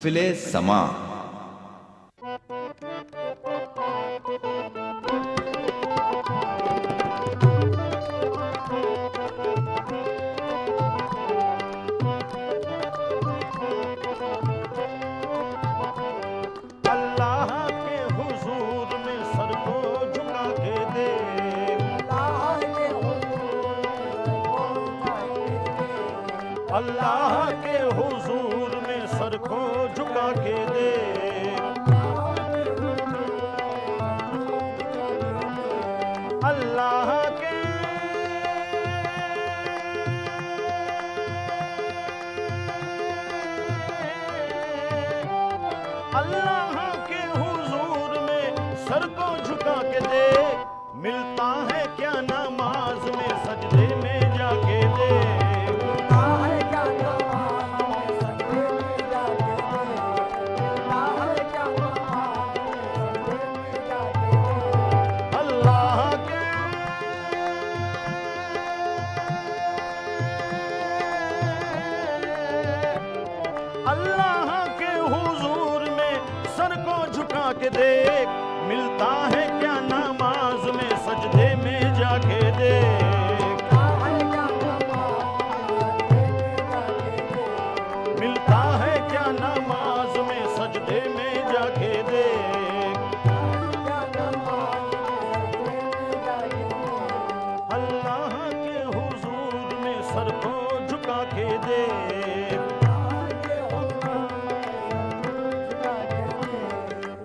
फिले समा। अल्लाह के हुजूर में सर को झुका के दे, अल्लाह के हुजूर में सर को झुका के दे। अल्लाह के अल्लाह के हुजूर में सर को झुका के दे। मिलता है क्या नमाज में सजदे में जाके दे, अल्लाह के हुजूर में सर को झुका के देख। मिलता है क्या नमाज में सजदे में जाके देख, मिलता है क्या नमाज में सजदे में जाके देख। अल्लाह के हुजूर में सर को झुका के देख।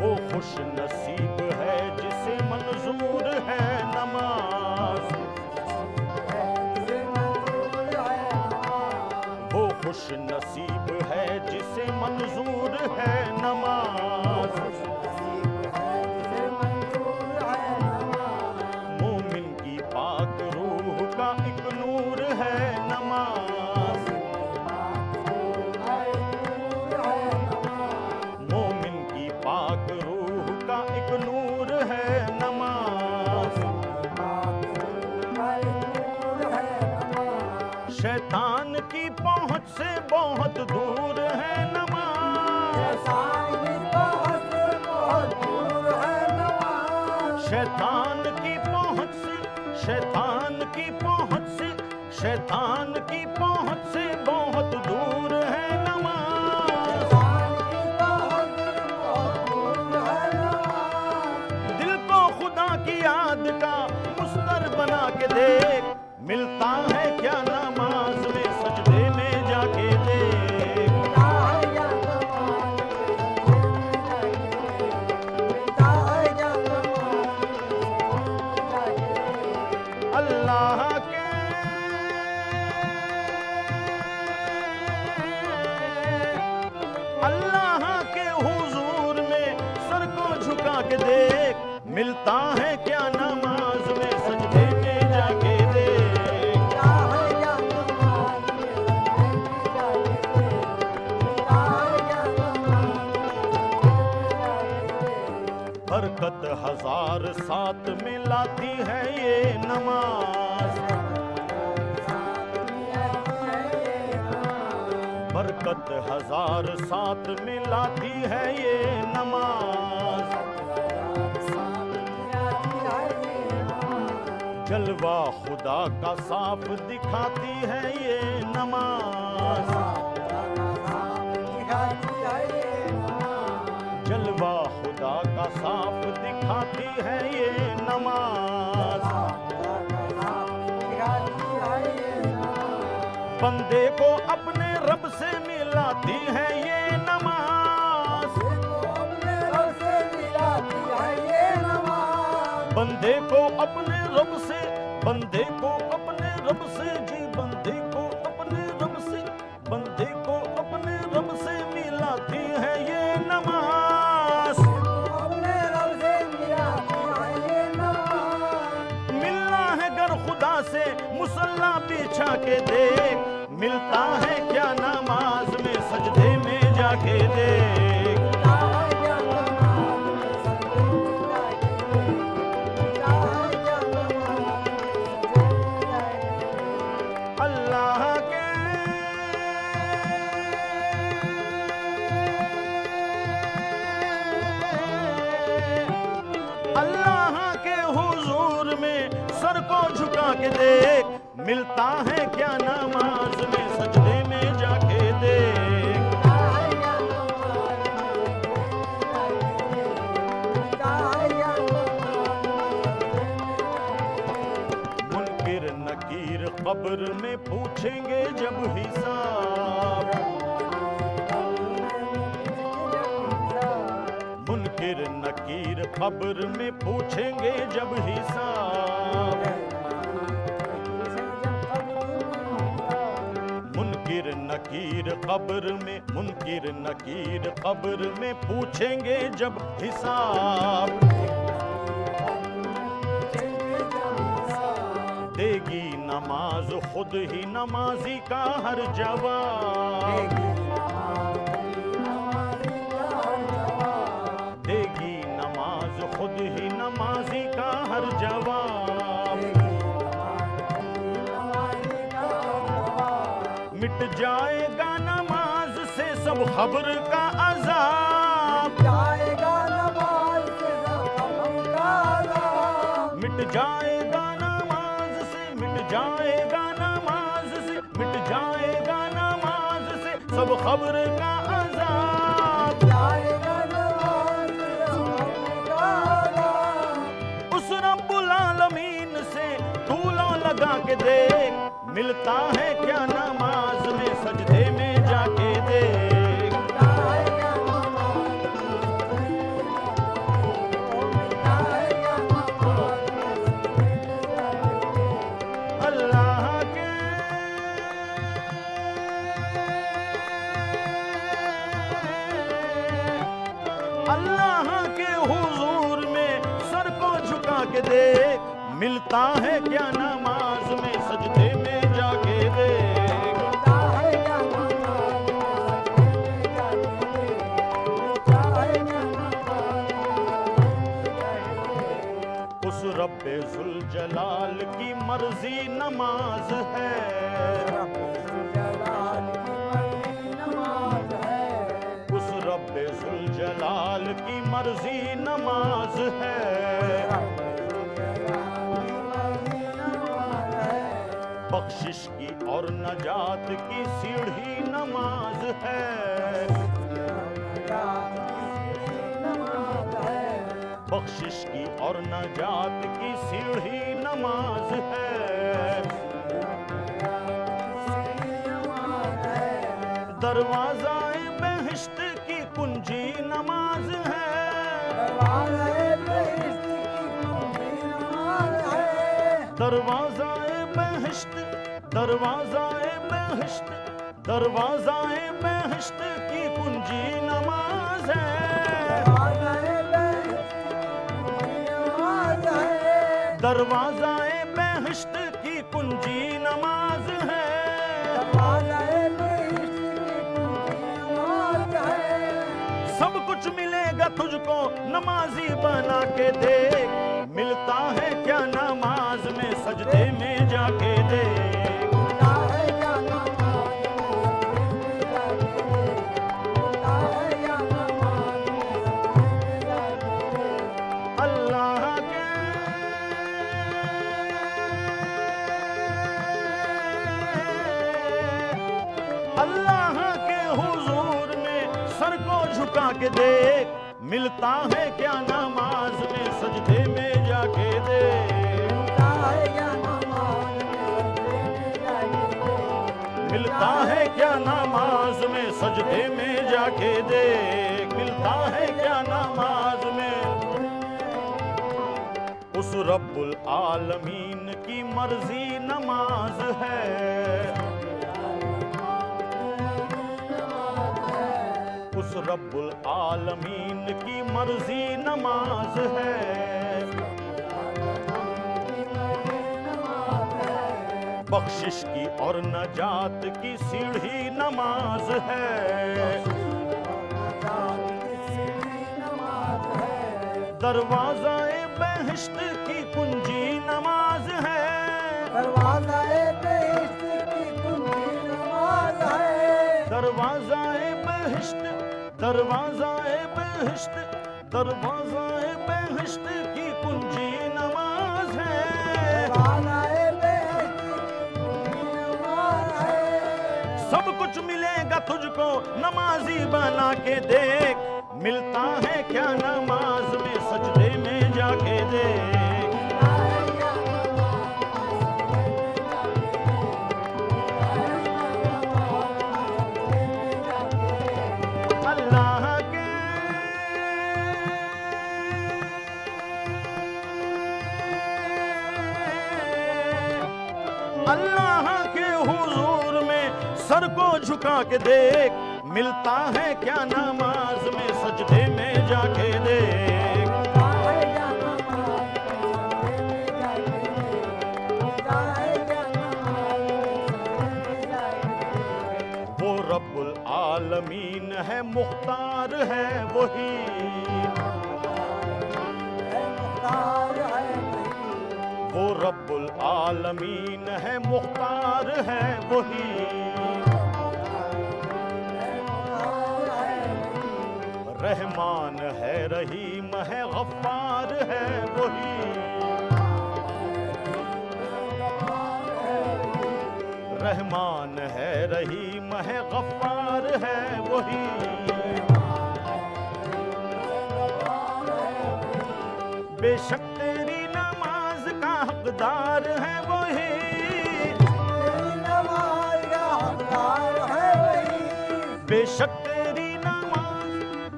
वो खुश नसीब है जिसे मंजूर है नमाज, वो खुश नसीब है जिसे मंजूर है नमाज। मोमिन की पाक रूह का एक नूर है नमाज, मोमिन की पाक रूह का एक नूर है नमाज। शैतान की पहुंच से बहुत दूर है नमाज, शैतान की पहुंच से, शैतान की पहुंच से, शैतान की पहुंच से बहुत दूर है नमाज। दिल को खुदा की याद का मुस्तर बना के देख। मिलता है क्या नमाज में सजदे में जाके देख। अल्लाह के अल्लाह के हुजूर में सर को झुका के देख। मिलता है क्या नमाज में सजदे में जाके देख। बरकत हजार साथ में लाती है ये नमाज, बरकत हजार साथ में लाती है ये नमाज। जलवा खुदा का साफ दिखाती है ये नमाज, जलवा खुदा का साफ दिखाती है ये नमाज। बंदे को अपने रब से मिलाती है ये नमाज, बंदे को अपने रब से, बंदे को अपने रब से जी, बंदे को अपने रब से, बंदे को अपने रब से मिलाती है ये नमाज। मिलना है गर खुदा से मुसल्ला बिछा के देख। मिलता है क्या नमाज में सजदे में जाके देख। अल्लाह के को झुका के देख, मिलता है क्या नमाज में सजदे में जाके देख। मुनकिर नकीर कब्र में पूछेंगे जब हिसाब, मुनकिर नकीर कब्र में पूछेंगे जब हिसाब। मुनकिर नकीर कब्र में, मुनकिर नकीर कब्र में पूछेंगे जब हिसाब। देगी नमाज खुद ही नमाजी का हर जवाब, देगी नमाज खुद ही नमाजी का हर जवाब। मिट जाएगा नमाज से सब खबर का अजाब, जाएगा नमाज से खबर का अजाब। मिट जाएगा नमाज से, मिट जाएगा नमाज से, मिट जाएगा नमाज से सब खबर का अजाब। जाएगा नमाज से खबर का अजाब। उस रब्बुल आलमीन से तूलों लगा के देख, मिलता है क्या नमाज में सजदे में जाके देख। जाएगा नमाज से मिलता है क्या नमाज अल्लाह के अल्लाह के हुजूर में सर को झुका के देख, मिलता है क्या नमाज में सजदे में जाके देख। उस रब्बे जुल जलाल की मर्जी नमाज है, उस रब्बे जुल जलाल की मर्जी नमाज है। बख्शिश की और नजात की सीढ़ी नमाज है, बख्शिश की और नजात की सीढ़ी नमाज है। दरवाज़ाए बेहिश्त की कुंजी नमाज है, दरवाज़ाए बेहिश्त, दरवाज़ाए बेहिश्त, दरवाज़ाए बेहिश्त की कुंजी नमाज है। दरवाज़ाए बेहिश्त की कुंजी नमाज है। सब कुछ मिलेगा तुझको नमाजी बना के देख, मिलता है क्या नमाज में सजदे में जाके देख। अल्लाह के अल्लाह के हुजूर में सर को झुका के देख, मिलता है क्या नमाज में सजदे में जाके देख। मिलता है क्या नमाज में सजदे में जाके देख, मिलता है क्या नमाज में। उस रब्बुल आलमीन की मर्जी नमाज है, उस रब्बुल आलमीन की मर्जी नमाज है। बख्शिश की और नजात की सीढ़ी नमाज है। दरवाज़ाए बेहिश्त की कुंजी नमाज है। दरवाज़ाए बेहिश्त की कुंजी नमाज है। दरवाज़ाए बेहिश्त, दरवाज़ाए बेहिश्त, दरवाज़ाए बेहिश्त की कुंजी नमाज है। दरवाज़ाए बेइज्जती की कुंजी नमाज है। सब कुछ मिलेगा तुझको नमाजी बना के देख, मिलता है क्या नमाज में सजदे में जाके देख। अल्लाह के हुजूर में सर को झुका के देख, मिलता है क्या नमाज में सजदे में जाके देख। वो रब्बुल आलमीन है, मुख्तार है वही, वो रब्बुल आलमीन है, मुख्तार है वही। रहमान है, रहीम है, गफ्फार है वही। रहमान है, रहीम है, गफ्फार है वही। बेशक तेरी नमाज का हकदार है वही, बेशक तेरी नमाज,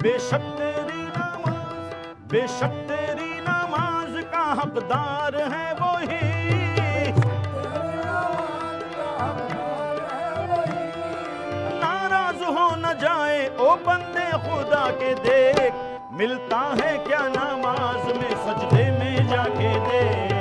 बेशक तेरी नमाज, बेशक तेरी नमाज का हकदार है वही। नाराज हो न जाए ओ बंदे खुदा के देख, मिलता है क्या नमाज में सजदे में जाके देख।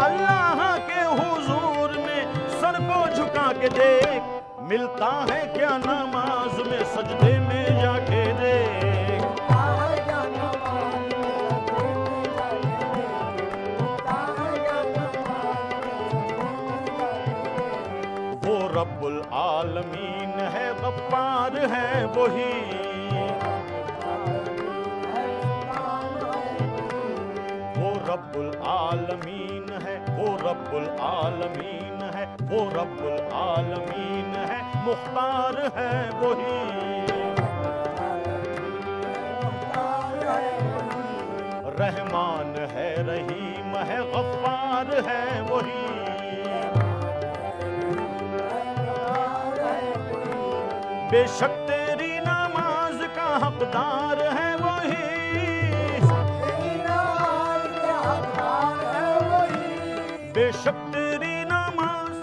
अल्लाह के हुजूर में सर को झुका के देख, मिलता है क्या नमाज में सजदे में जाके देख। वो रब्बुल आलमीन है, गफ्फार है वही, वो रब्बुल आलमीन है, वो रब्बुल आलमीन है, वो रब्बुल आलमीन है, मुख्तार है वही। रहमान है, रहीम है, गफ्फार है वही। बेशक तेरी नमाज का हकदार है वही, बेशक तेरी नमाज,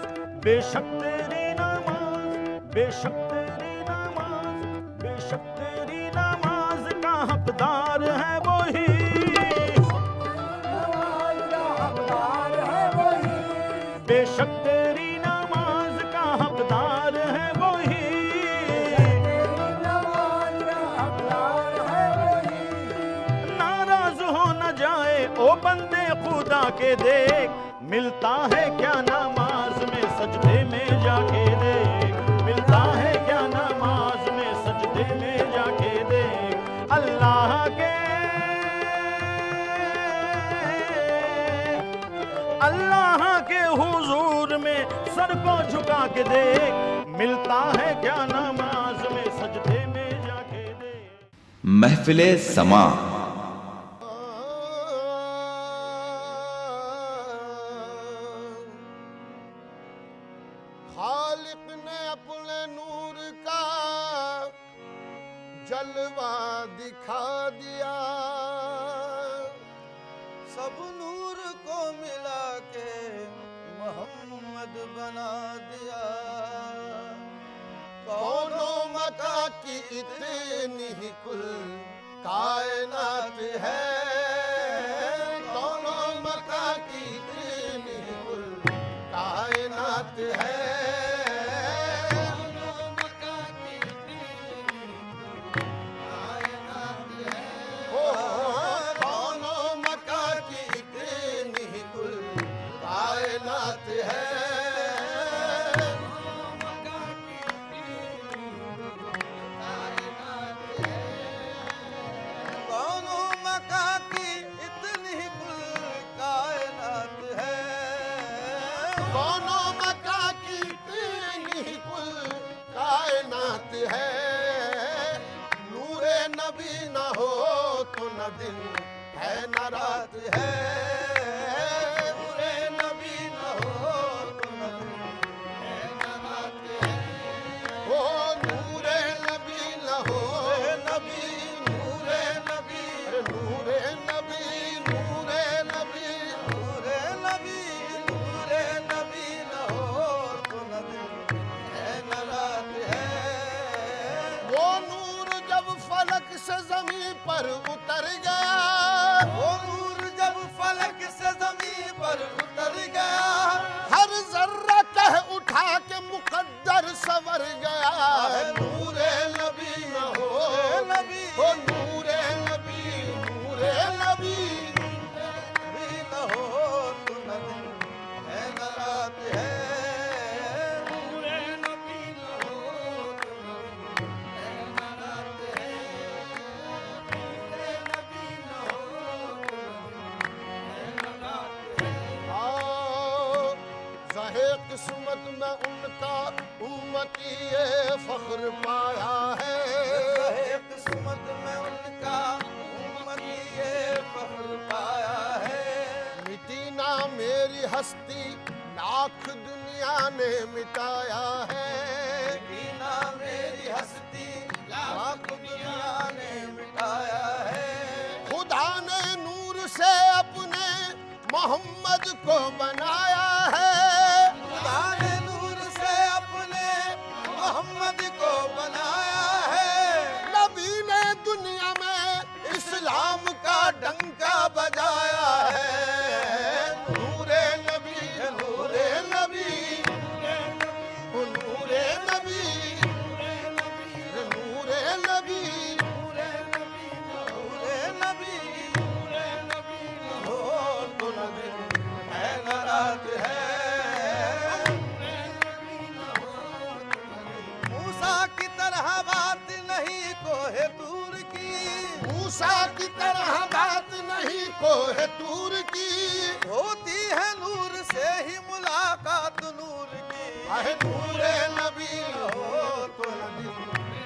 बेशक तेरी नमाज, बेशक तेरी नमाज, बेशक तेरी नमाज का हकदार है वही। बेशक तेरी नमाज का हकदार है वही। नाराज हो न जाए ओ बंदे खुदा के देख, मिलता है क्या नमाज में सजदे में जाके देख, मिलता है क्या नमाज में सजदे में जाके देख। अल्लाह के, अल्लाह के हुजूर में सर को झुका के देख, मिलता है क्या नमाज में सजदे में जाके देख। महफिले समा खालिक ने अपने नूर का जलवा दिखा दिया, सब नूर को मिला के मोहम्मद बना दिया। कौनो मका की इतनी ही कुल कायनात है, कौनो मका की इतनी ही कुल कायनात है। कौनो मका की इतनी न दिन है न रात है। नूरे नबी न हो तो न दिन है न रात है। ओ नूरे नबी न हो नबी, नूरे नबी, नूरे नबी, नूरे नबी, नूरे नबी, नूरे नबी न हो तो न दिन है न रात है। वो नूर जब फलक से ज़मीं पर उतर गया, वो नूर जब फलक से ज़मीं पर उतर गया, हर ज़र्रा कह उठा के मुक़द्दर संवर गया। नूरे नबी न हो नबी, ओ नूरे नबी, नूरे नबी, नबी न हो तो न दिन है न रात है। नूरे नबी न हो तो न दिन है न रात है। नूरे नबी न हो तो न दिन है न रात है। आओ ज़हे किस्मत में उनका उम्मती ये फ़ख्र पाया है। ज़हे किस्मत में उनका उम्मती ये फ़ख्र पाया है। मिटी ना मेरी हस्ती लाख दुनिया ने मिटाया है। मिटी ना मेरी हस्ती लाख दुनिया ने मिटाया है। खुदा ने नूर से अपने मोहम्मद को बनाया है। खुदा ने नूर से अपने मोहम्मद को बनाया है। नबी ने दुनिया में इस्लाम का डंका बजाया है। नूरे नबी, नूरे नबी, नूरे नबी, नूरे नबी, नूरे नबी, नूरे नबी हो तो न दिन है न रात है। मूसा की तरह बात नहीं कोहे तूर की, मूसा की तरह बात नहीं कोहे तूर की, होती है नूर से ही मुलाकात नूर की। आहे नूरे नबी न हो तो न दिन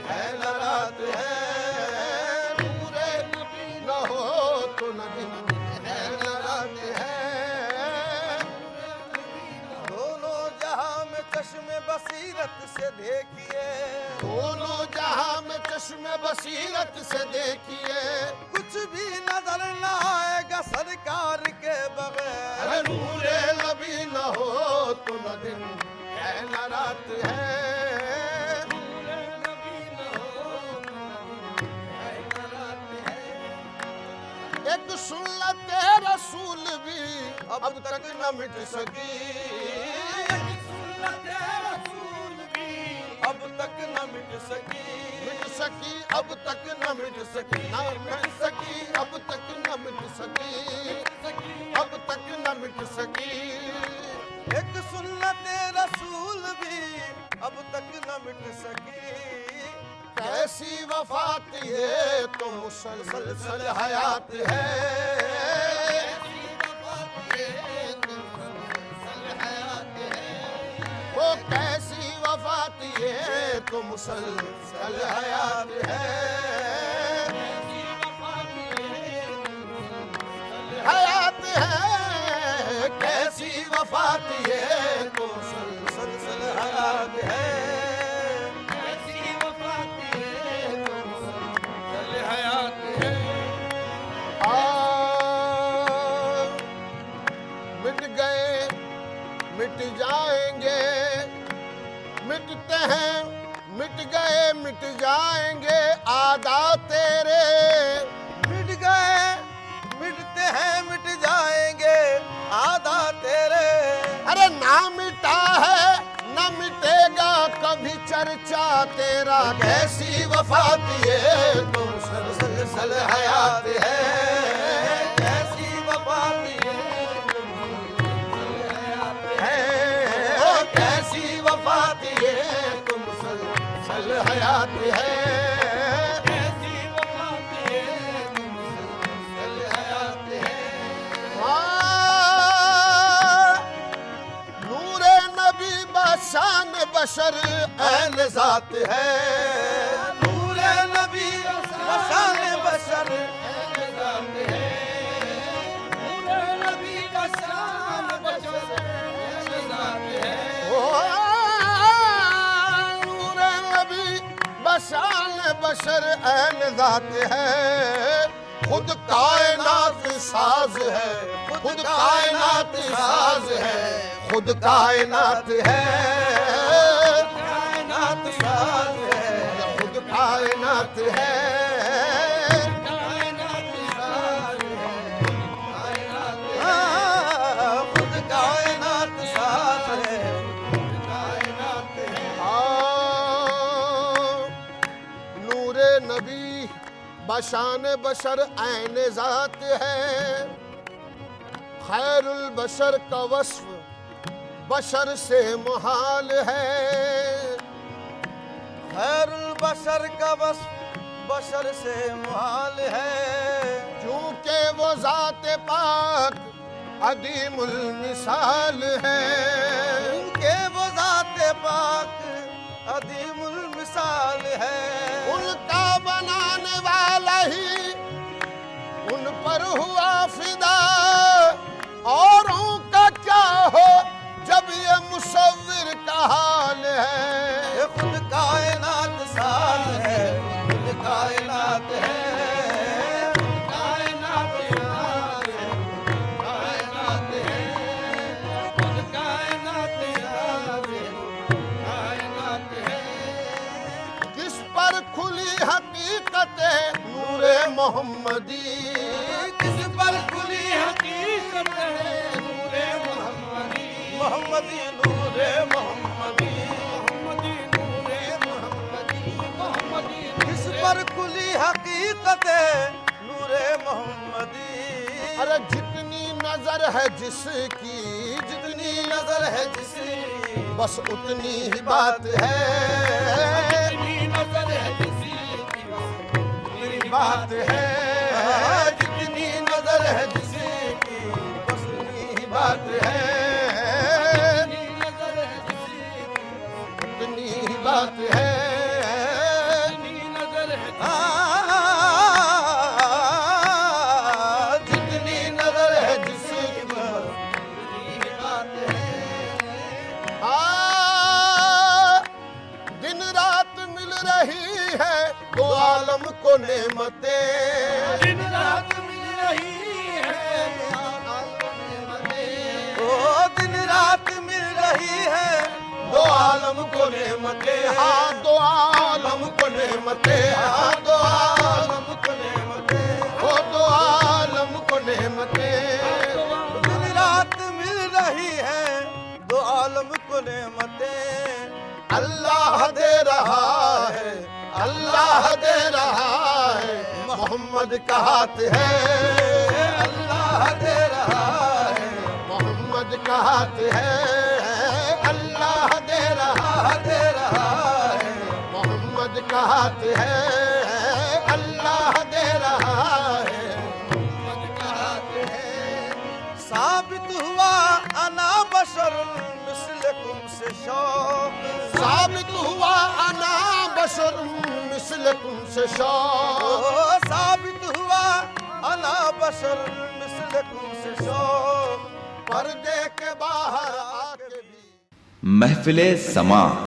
है न रात है। नूरे नबी न हो तो न दिन है न रात है। दोनों जहां में चश्मे बसीरत से देखिए, दोनों जहां में चश्मे बसीरत से देखिए, कुछ भी नजर न आएगा सरकार के बगैर। नूरे नबी न हो तो न दिन है न रात है। नूरे नबी न हो तो न दिन है न रात है। एक सुन्नत रसूल भी अब तक न मिट सकी। एक सुन्नत रसूल भी अब तक न मिट सकी। मिट सकी अब तक न मिट सकी। न मिट सकी अब तक न मिट सकी। अब तक न मिट सकी। एक सुन्नत रसूल भी अब तक न मिट सकी। कैसी वफात ये तो मुसलसल हयात है। वो कैसी वफात ये तो मुसलसल हयात है। हयात है कैसी वफात ये तो मुसलसल हयात है। कैसी वफात ये तो मुसलसल हयात है। मिट गए मिट जाएंगे, मिटते हैं मिट गए मिट जाएंगे आदा तेरे। मिट गए मिटते हैं मिट जाएंगे आदा तेरे। अरे ना मिटा है न मिटेगा कभी चर्चा तेरा। कैसी वफात ये तो मुसलसल हयात है। कैसी वफात ये है। ओ कैसी वफात ये तो मुसलसल हयात है। कैसी वफात ये तो मुसलसल हयात है। नूरे नबी बशान बशर ऐन ज़ात है। नूरे नबी बशान बशर ऐन ज़ात बशान बशर ऐन ज़ात है, खुद कायनात साज है, खुद कायनात साज है, खुद कायनात है, कायनात साज है, खुद कायनात है, कायनात साज है, खुद कायनात साज है, कायनात है। नूरे नबी बशान बशर ऐन ज़ात है, खैरुल बशर का वस्फ बशर से मुहाल है, खैरुल बशर का वस्फ बशर से मुहाल है, चूंकि वो ज़ात पाक अदीमुल मिसाल है, उनके वो ज़ात पाक अदीमुल मिसाल है, उनका बनाने वाला ही उन पर हुआ फिदा, औरों का क्या हो जब ये मुसव्विर का हाल है, ये खुद कायनात साज है, खुद कायनात है, कायनात साज है, कायनात है, खुद कायनात साज है, कायनात है। किस पर खुली हकीकत है नूरे मोहम्मदी, किस पर खुली हकीकत है नूरे मोहम्मदी, मोहम्मदी नूरे मोहम्मदी, मोहम्मदी नूरे मोहम्मदी, मोहम्मदी किस पर खुली हकीकत है नूरे मोहम्मदी। अरे जितनी नजर है जिसकी, जितनी नजर है जिसकी बस उतनी ही बात है, जितनी नजर है जिसकी उतनी बात है, जितनी नजर है जिसकी बस उतनी ही बात है, जितनी नजर है जिसकी उतनी ही बात है, जितनी नजर है जितनी नजर है जिसकी बस जितनी बात है। दिन रात मिल रही है दो आलम को नेमतें, दिन रात मिल रही है ओ दिन रात मिल रही है दो आलम को नेमतें, हाँ दो आलम को नेमतें, हाँ दो आलम को नेमतें, ओ दो आलम को नेमतें, दिन रात मिल रही है दो आलम को नेमतें, अल्लाह दे रहा है, अल्लाह दे रहा है, मोहम्मद का हाथ है, अल्लाह दे रहा है, मोहम्मद का हाथ है, अल्लाह दे रहा है, मोहम्मद का हाथ है, अल्लाह दे रहा है, मोहम्मद का हाथ है। साबित हुआ अना बशर मिस्लकुम से शौक, साबित हुआ अना बशर मिस्लकुम से शौक, साबित हुआ अना बशर मिस्लकुम से शौक, पर्दे के बाहर आके भी महफिले समा।